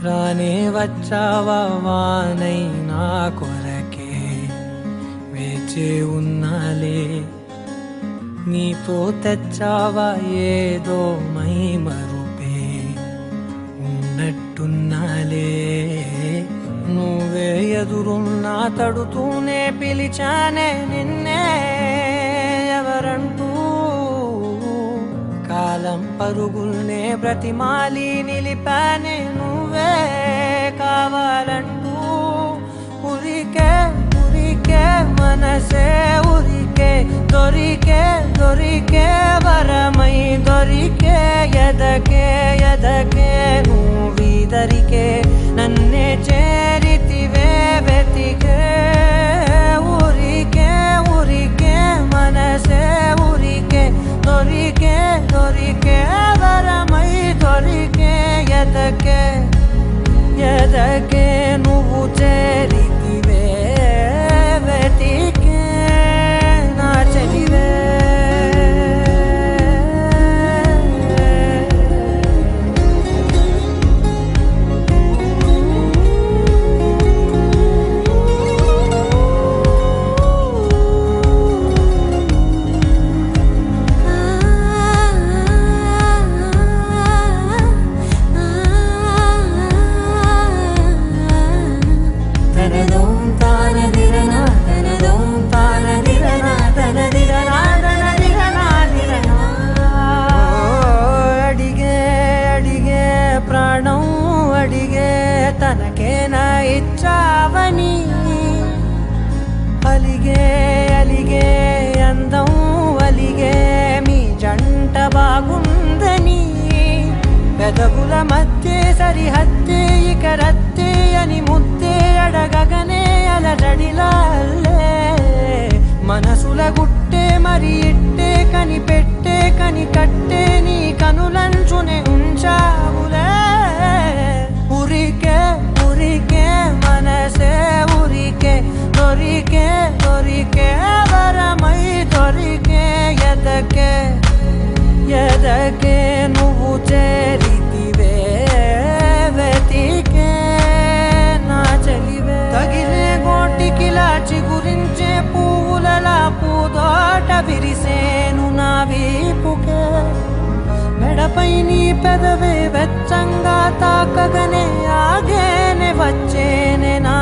రానే వచ్చావా వానై నా కొరకే వేచే ఉన్నాలే నీతో తెచ్చావా ఏదో మై మరుపే ఉన్నట్టున్నాలే నువ్వే ఎదురున్నా తడుతూనే పిలిచానే నిన్నే ఎవరంటూ కాలం పరుగుల్నే బ్రతిమాలి నిలిపానే నువ్వే కావాలంటూ ఉరికే ఉరికే మనసే ఉరికే దొరికే దొరికే వరమై దొరికే ఎదకే ఎదకే నువ్వీదరికే నన్నే చేరితివే వెతికే ఉరికే ఉరికే మనసే ఉరికే దొరికే దొరికే వరమై దొరికే ఎదకే ఎదకే నువ్వు చేరితివే వెతికే నా చెలివే తనకేనా ఇచ్చావని అలిగే అలిగే అందం అలిగే మీ జంట బాగుందని పెదవుల మధ్య సరిహద్దే ఇక రద్దే అని ముద్దే అడగగనే అలజడిలాల్లే మనసుల గుట్టే మరి ఇట్టే కనిపెట్టే కని కట్టే నీ కనులంచునే ఉంచావులే ఉరికే ఉరికే మనసే ఉరికే దొరికే దొరికే వరమై దొరికే ఎదకే ఎదకే నువ్వు చేరితివే వెతికే నా చెలివే తగిలే గోటికిలా చిగురించే పువ్వులలా పూదోట విరిసేను నా వీపుకే మెడపై నీ పెదవే వెచ్చంగా తాకగనే ఆగేనే వచ్చేనే నా